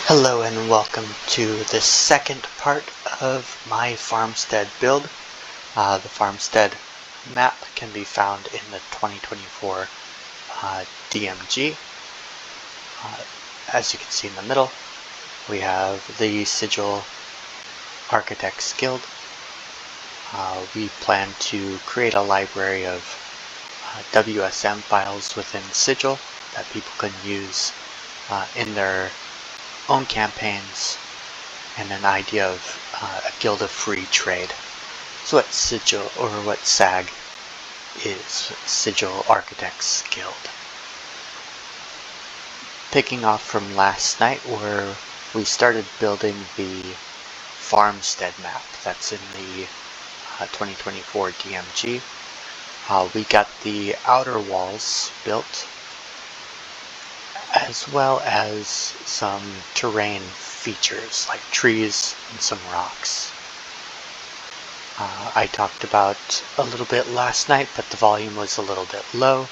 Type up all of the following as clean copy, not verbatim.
Hello and welcome to the second part of my farmstead build. The farmstead map can be found in the 2024 DMG. As you can see in the middle, we have the Sigil Architects Guild. We plan to create a library of WSM files within Sigil that people can use in their own campaigns, and an idea of a guild of free trade. So what Sigil, or what SAG is, Sigil Architects Guild. Picking off from last night where we started building the farmstead map that's in the 2024 DMG. We got the outer walls built, as well as some terrain features like trees and some rocks. I talked about a little bit last night, but the volume was a little bit low.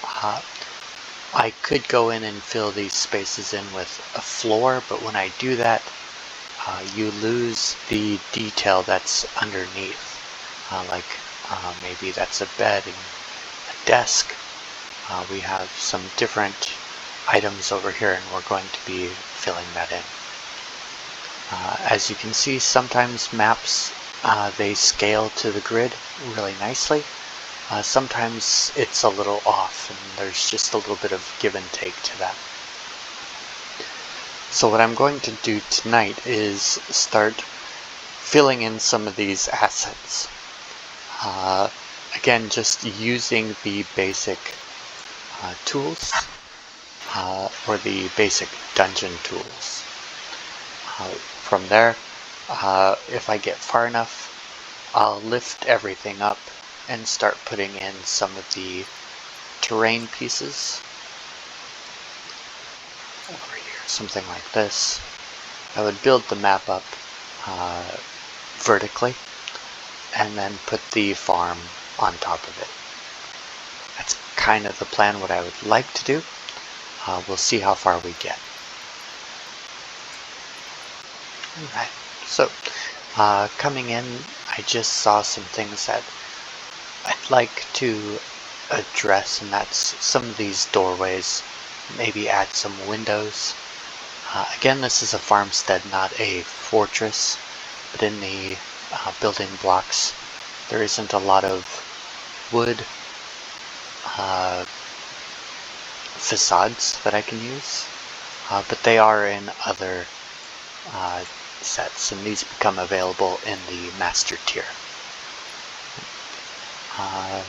I could go in and fill these spaces in with a floor, but when I do that, you lose the detail that's underneath. Maybe that's a bed and a desk. We have some different items over here, and we're going to be filling that in. As you can see, sometimes maps they scale to the grid really nicely. Sometimes it's a little off, and there's just a little bit of give and take to that. So what I'm going to do tonight is start filling in some of these assets. Again, just using the basic tools. Or the basic dungeon tools. From there, if I get far enough, I'll lift everything up and start putting in some of the terrain pieces. Over here, something like this. I would build the map up vertically and then put the farm on top of it. That's kind of the plan, what I would like to do. We'll see how far we get. Alright, so coming in, I just saw some things that I'd like to address, and that's some of these doorways. Maybe add some windows. Again, this is a farmstead, not a fortress, but in the building blocks, there isn't a lot of wood facades that I can use, but they are in other sets, and these become available in the master tier. I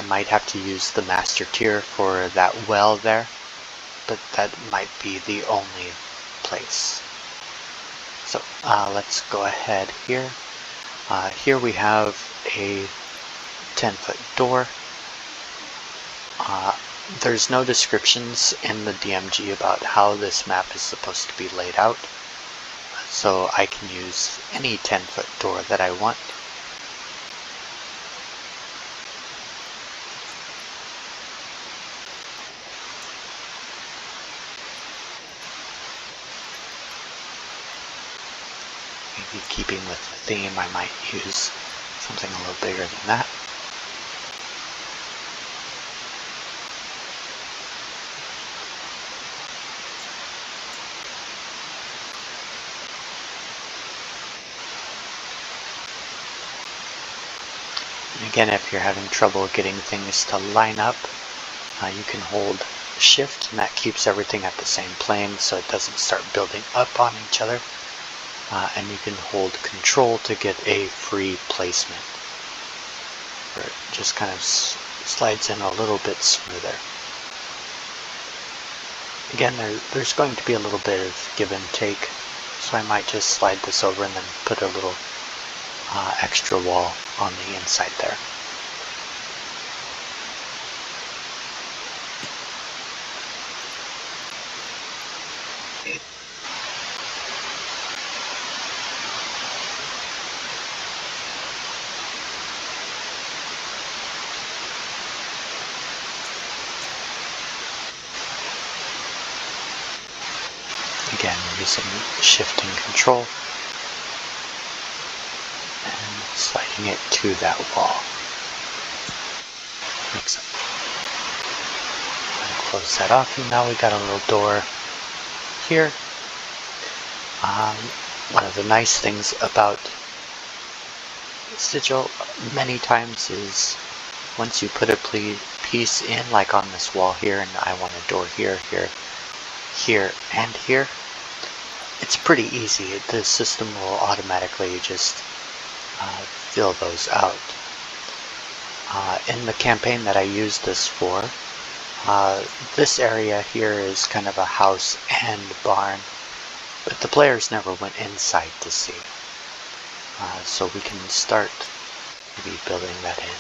might have to use the master tier for that well there, but that might be the only place. So let's go ahead here. Here we have a 10-foot door. There's no descriptions in the DMG about how this map is supposed to be laid out, so I can use any 10-foot door that I want. Maybe keeping with the theme, I might use something a little bigger than that. Again, if you're having trouble getting things to line up, you can hold shift, and that keeps everything at the same plane so it doesn't start building up on each other. And you can hold control to get a free placement, where it just kind of slides in a little bit smoother. Again, there's going to be a little bit of give and take, so I might just slide this over and then put a little extra wall on the inside there. Again, using shift and control and sliding it to that wall. Mix up. And close that off, and now we got a little door here. One of the nice things about Sigil many times is once you put a piece in, like on this wall here, and I want a door here, here, here, and here, it's pretty easy. The system will automatically just fill those out. In the campaign that I used this for, this area here is kind of a house and barn, but the players never went inside to see. So we can start maybe building that in.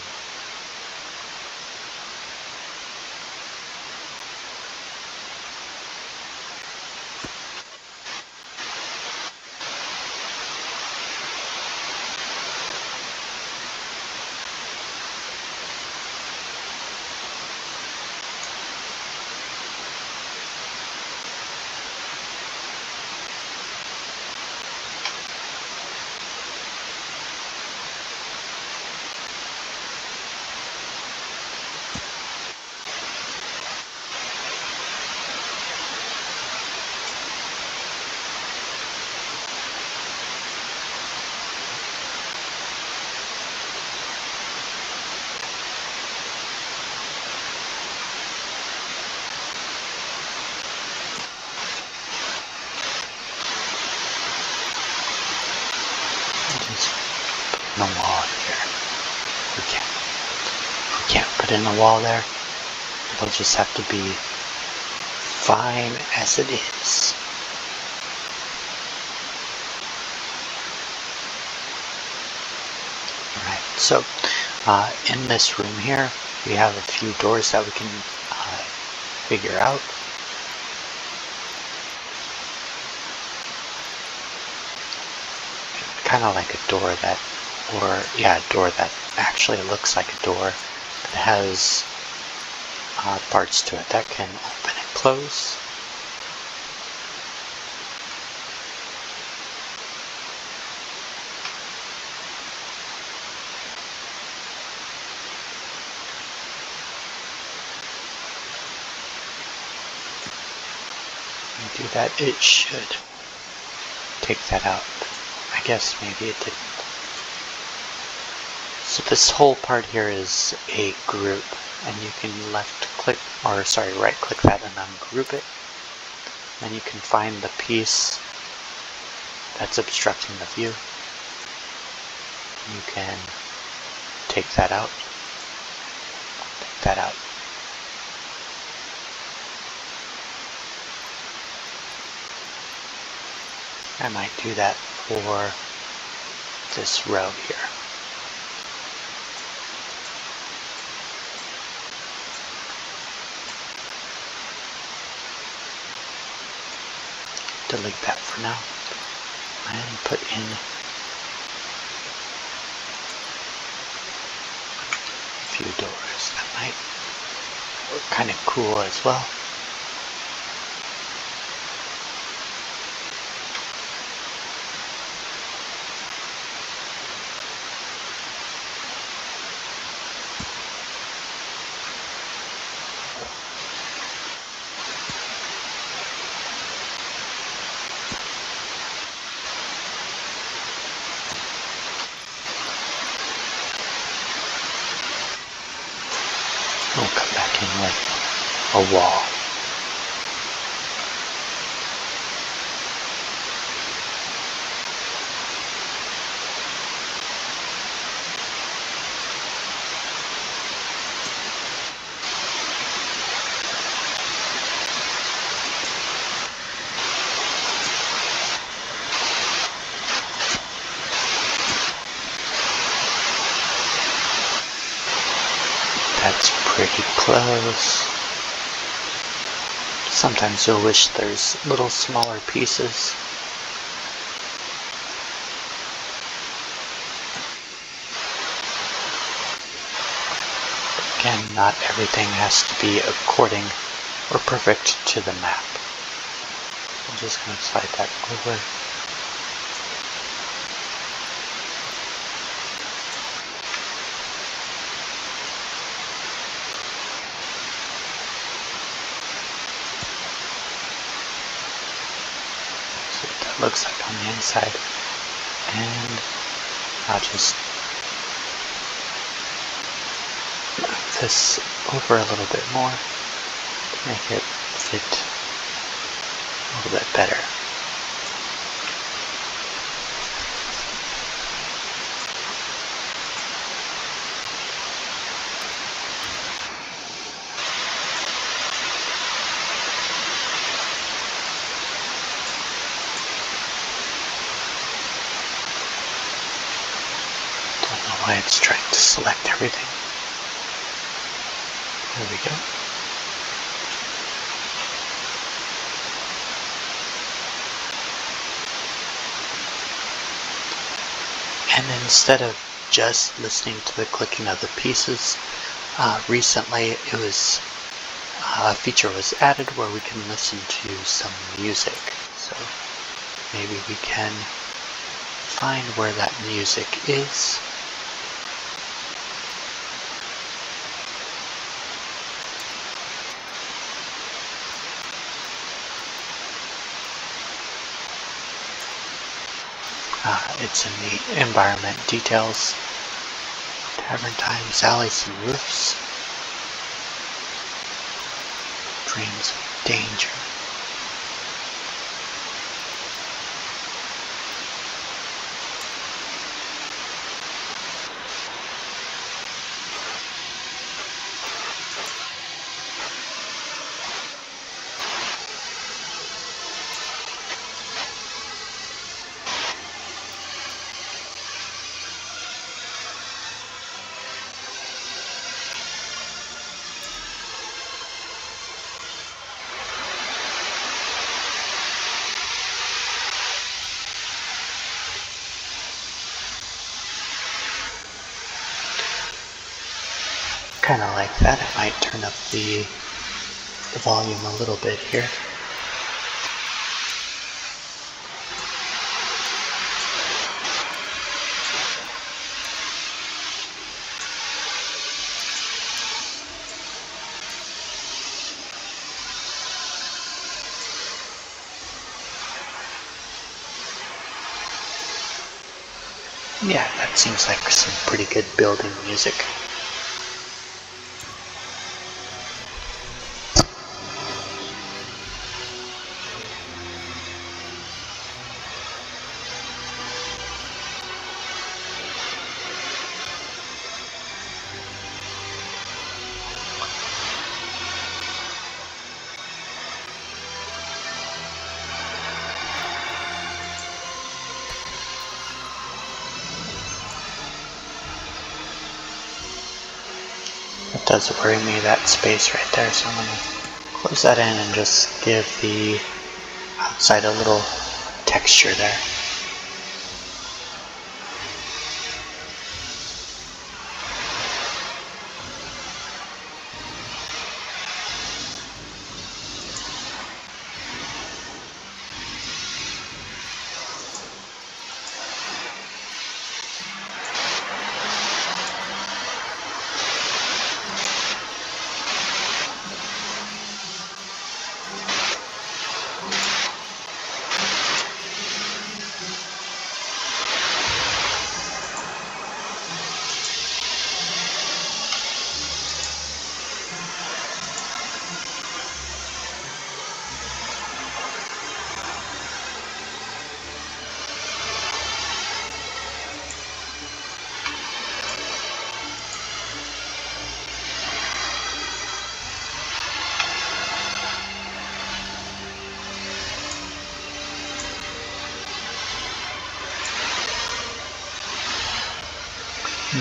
No wall here. We can't put in a wall there. It'll just have to be fine as it is. Alright, so in this room here, we have a few doors that we can figure out. Kind of like a door that, a door that actually looks like a door, but has parts to it that can open and close. When you do that, it should take that out. I guess maybe it didn't. So this whole part here is a group, and you can right click that and ungroup it. Then you can find the piece that's obstructing the view. You can take that out. Take that out. I might do that for this row here. Delete that for now and put in a few doors. That might look kind of cool as well. We'll come back in with a wall. That's pretty close. Sometimes you'll wish there's little smaller pieces. Again, not everything has to be according or perfect to the map. just going to slide that over. See what that looks like on the inside. And I'll just move this over a little bit more to make it fit a little bit better. Don't know why it's trying to select everything. There we go. And instead of just listening to the clicking of the pieces, recently a feature was added where we can listen to some music. So maybe we can find where that music is. It's in the environment details. Tavern times, alleys and roofs. Dreams of danger. Kind of like that. I might turn up the volume a little bit here. Yeah, that seems like some pretty good building music. It does worry me, that space right there, so I'm going to close that in and just give the outside a little texture there.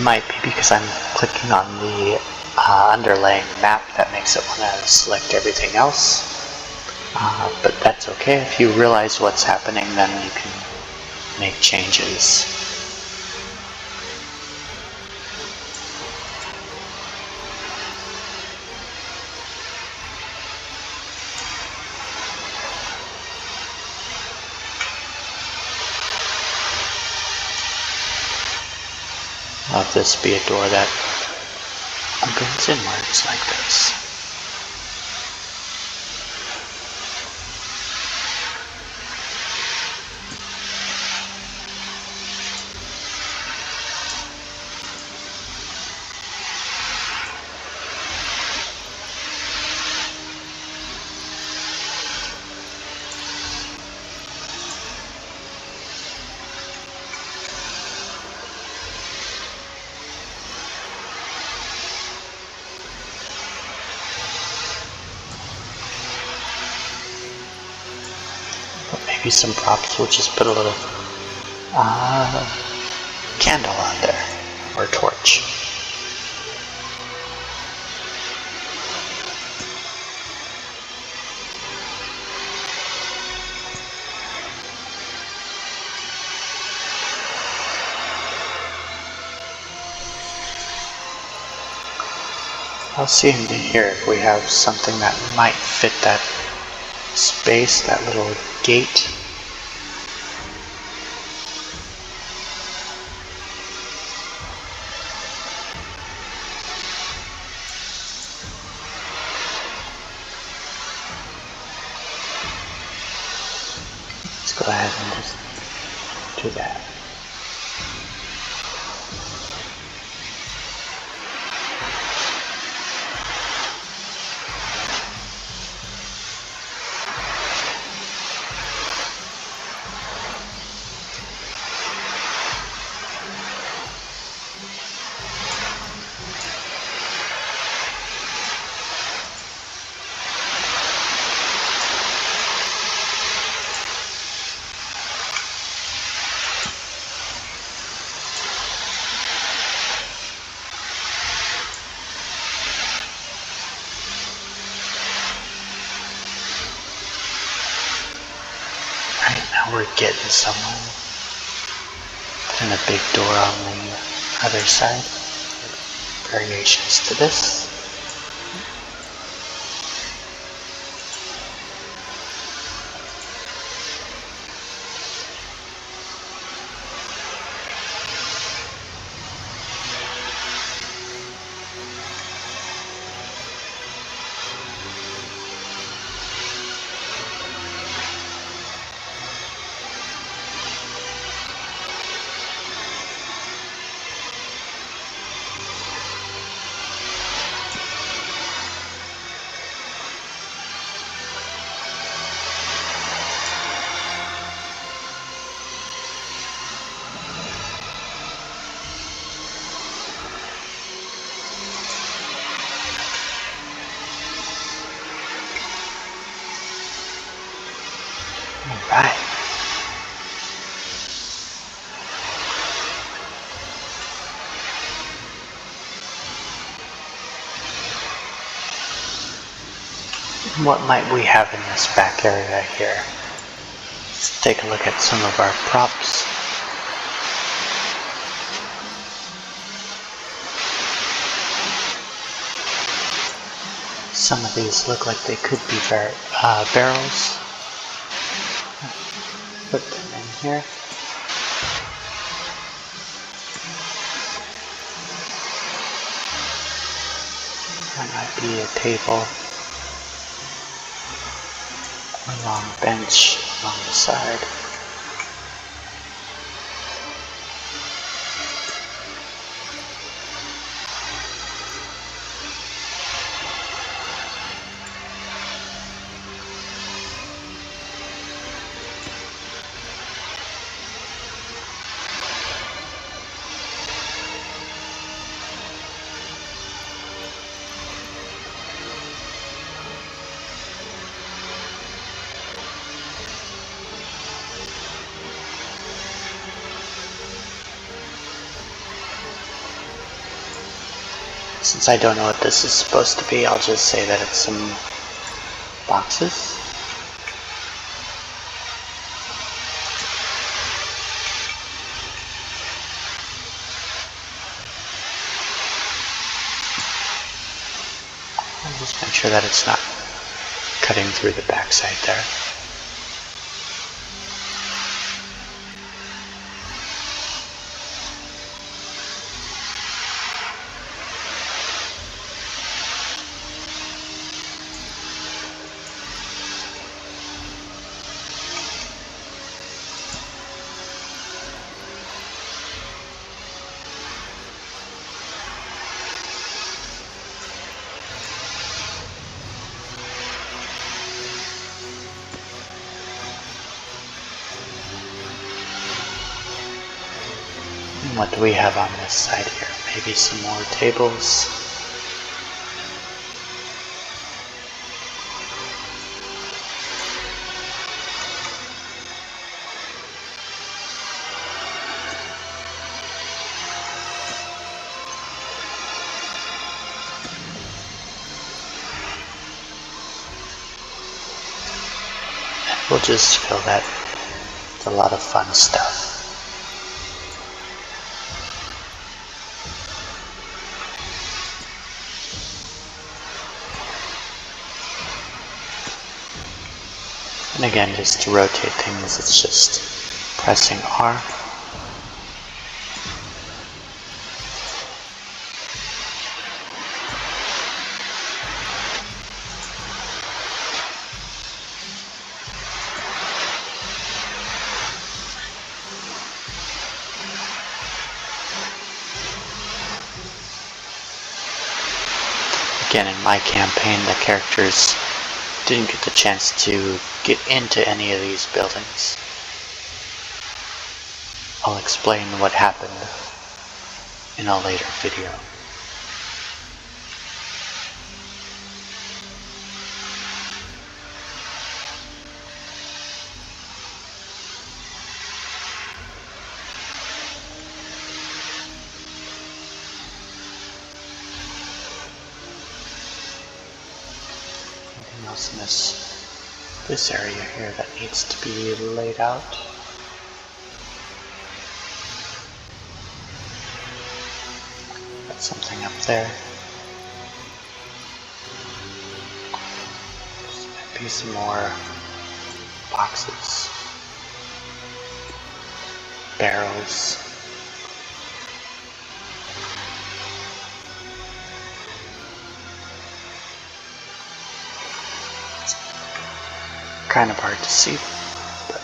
Might be because I'm clicking on the underlaying map that makes it want to select everything else. But that's okay. If you realize what's happening, then you can make changes. have this be a door that opens inwards like this. Maybe some props, we'll just put a little candle on there, or torch. I'll see in here if we have something that might fit that space, that little gate. Let's go ahead and just do that. Now we're getting somewhere. Putting a big door on the other side. Variations to this. Alright. What might we have in this back area here? Let's take a look at some of our props. Some of these look like they could be barrels. Put them in here. That might be a table. A long bench along the side. Since I don't know what this is supposed to be, I'll just say that it's some boxes. I'll just make sure that it's not cutting through the backside there. What do we have on this side here? Maybe some more tables. And we'll just fill that with a lot of fun stuff. And again, just to rotate things, it's just pressing R. Again, in my campaign, the characters didn't get the chance to get into any of these buildings. I'll explain what happened in a later video. Anything else in this area here that needs to be laid out? Got something up there. Might be some more boxes, barrels. Kind of hard to see, but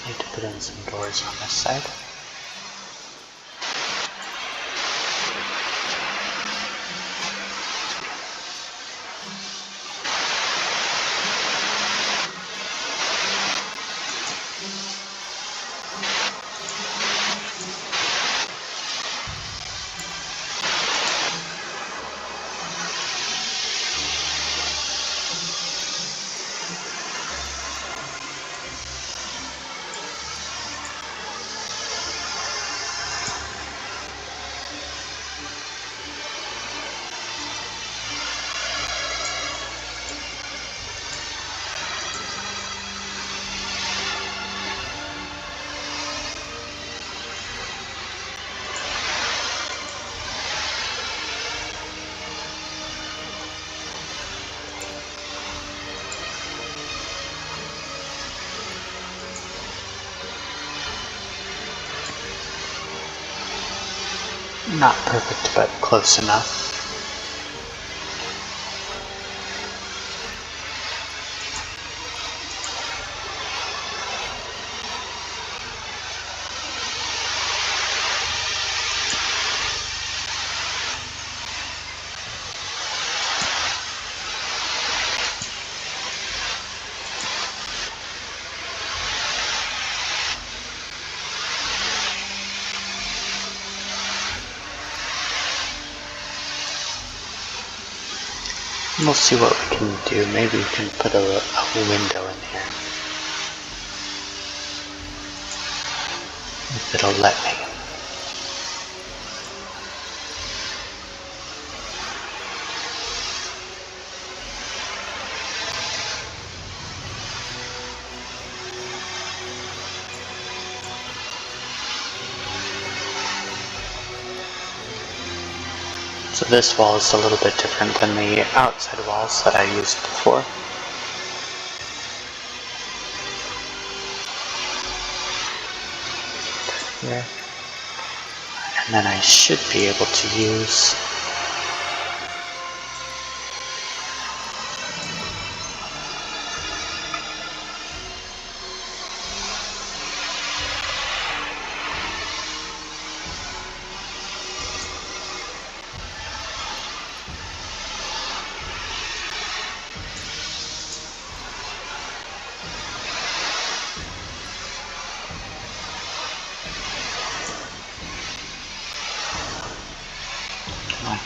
need to put in some doors on this side. Not perfect, but close enough. We'll see what we can do. Maybe we can put a window in here. If it'll let me. So this wall is a little bit different than the outside walls that I used before. Here. And then I should be able to use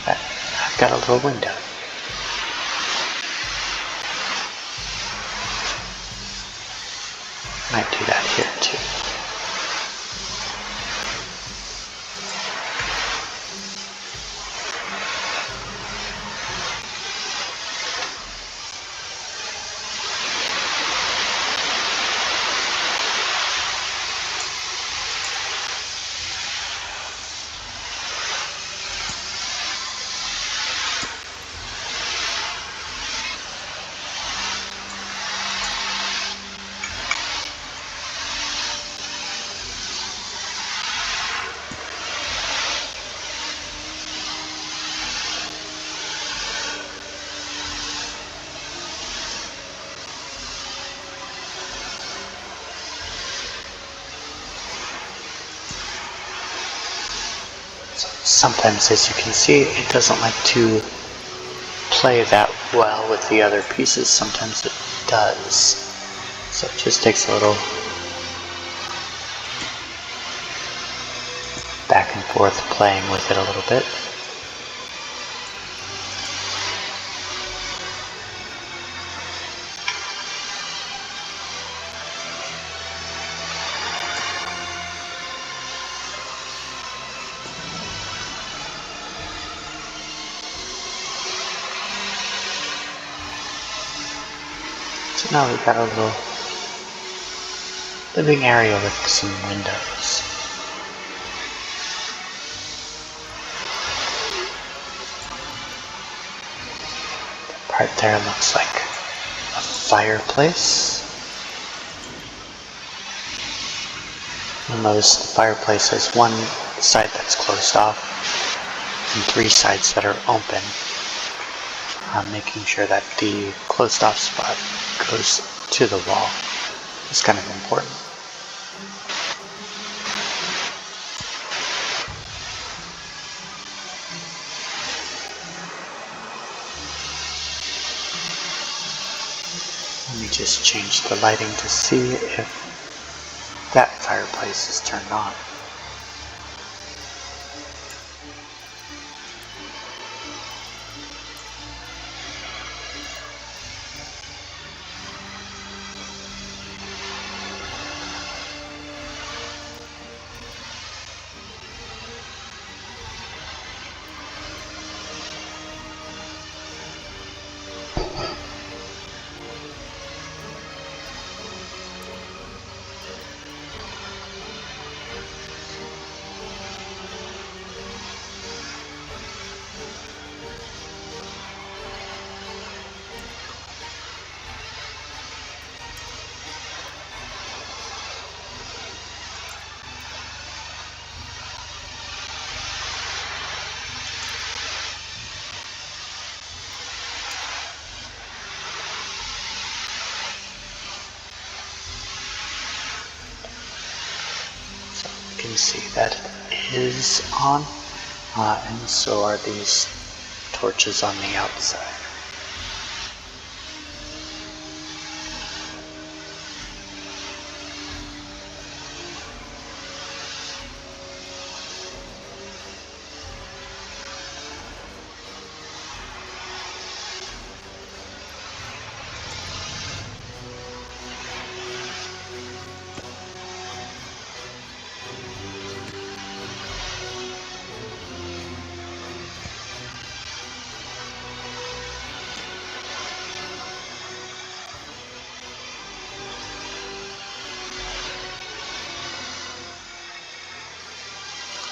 I've got a little window. Might do that here too. Sometimes, as you can see, it doesn't like to play that well with the other pieces. Sometimes it does. So it just takes a little back and forth playing with it a little bit. So now we've got a little living area with some windows. The part there looks like a fireplace. You'll notice the fireplace has one side that's closed off and three sides that are open. Making sure that the closed off spot goes to the wall is kind of important. Let me just change the lighting to see if that fireplace is turned on. You can see that it is on, and so are these torches on the outside.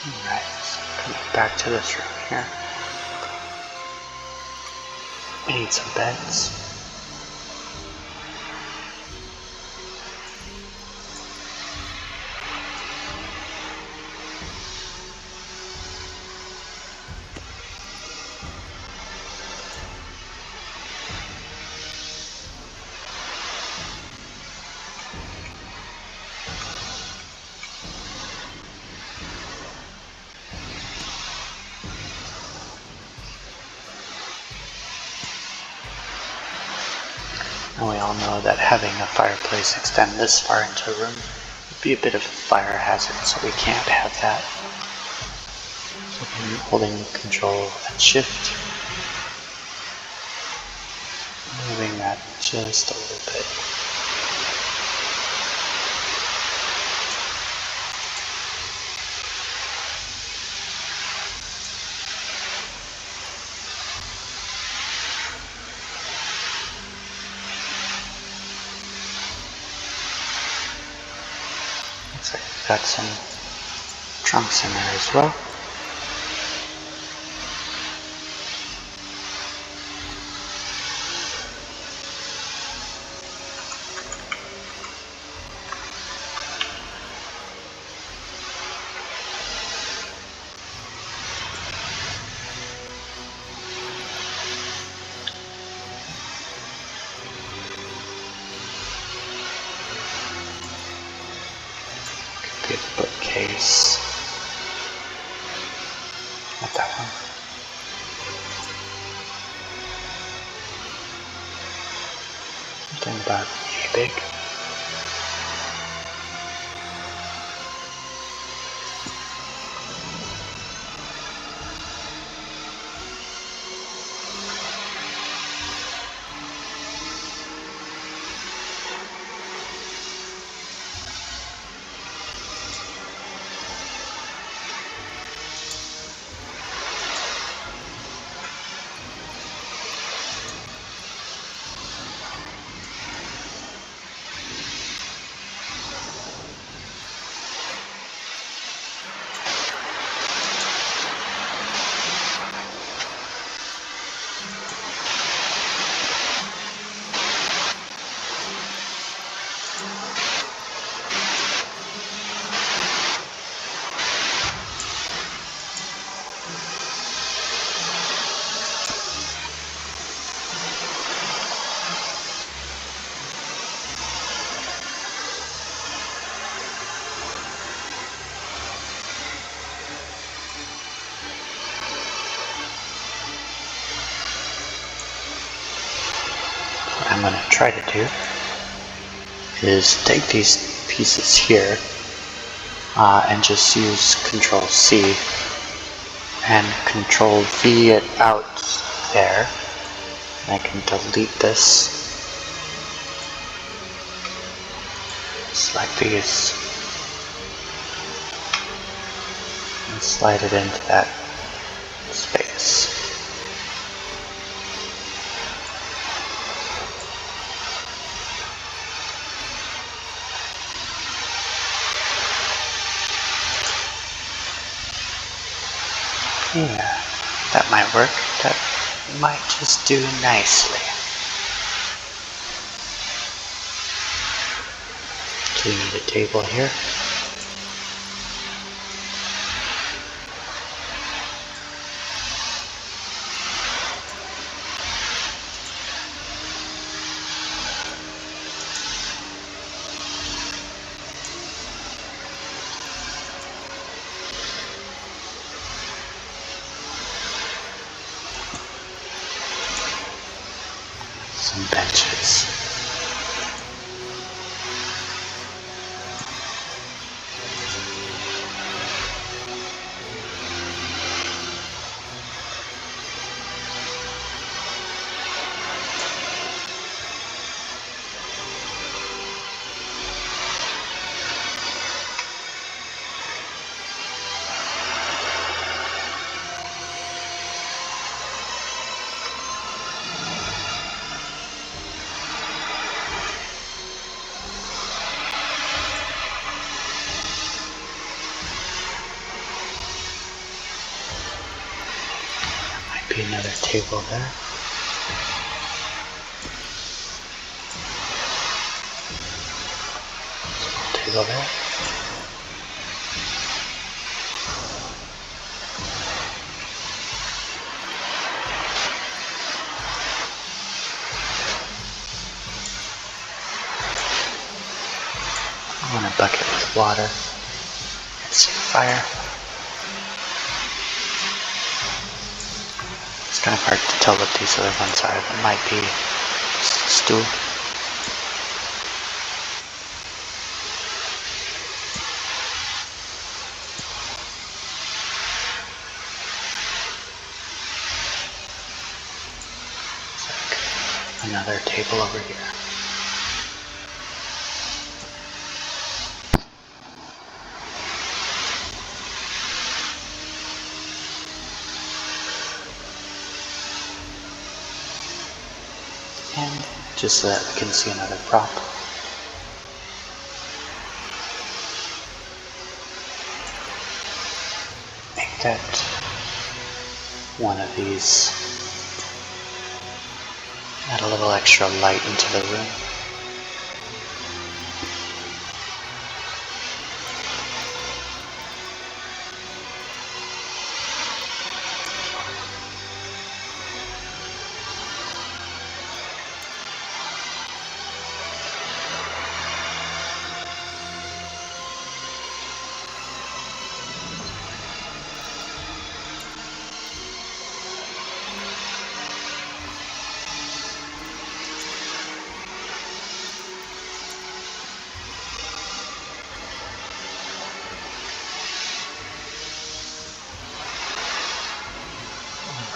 Alright, so coming back to this room here. We need some beds. And we all know that having a fireplace extend this far into a room would be a bit of a fire hazard, so we can't have that. So I'm holding Control and Shift, moving that just a little bit. Looks like we've got some trunks in there as well. Could be a bookcase. Not that one. Something about big. What I'm going to try to do is take these pieces here and just use Control C and Control V it out there. And I can delete this. Select these and slide it into that space. Yeah, that might work. That might just do nicely. So you need a table here. Some benches. Be another table there. Small table there. I want a bucket with water. Let's see fire. It's kind of hard to tell what these other ones are. That might be just a stool. another table over here. And just so that we can see another prop. Make that one of these. Add a little extra light into the room.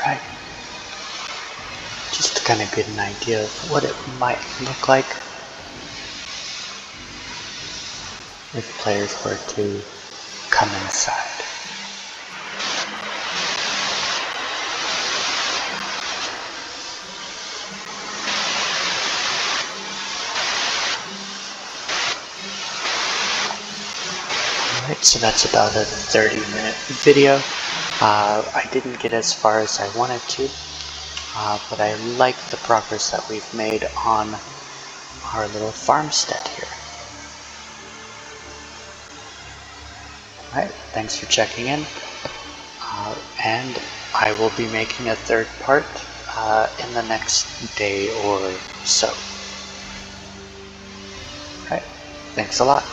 Alright. Just to kind of get an idea of what it might look like if players were to come inside. Alright, so that's about a 30-minute video. I didn't get as far as I wanted to, but I like the progress that we've made on our little farmstead here. Alright, thanks for checking in, and I will be making a third part in the next day or so. Alright, thanks a lot.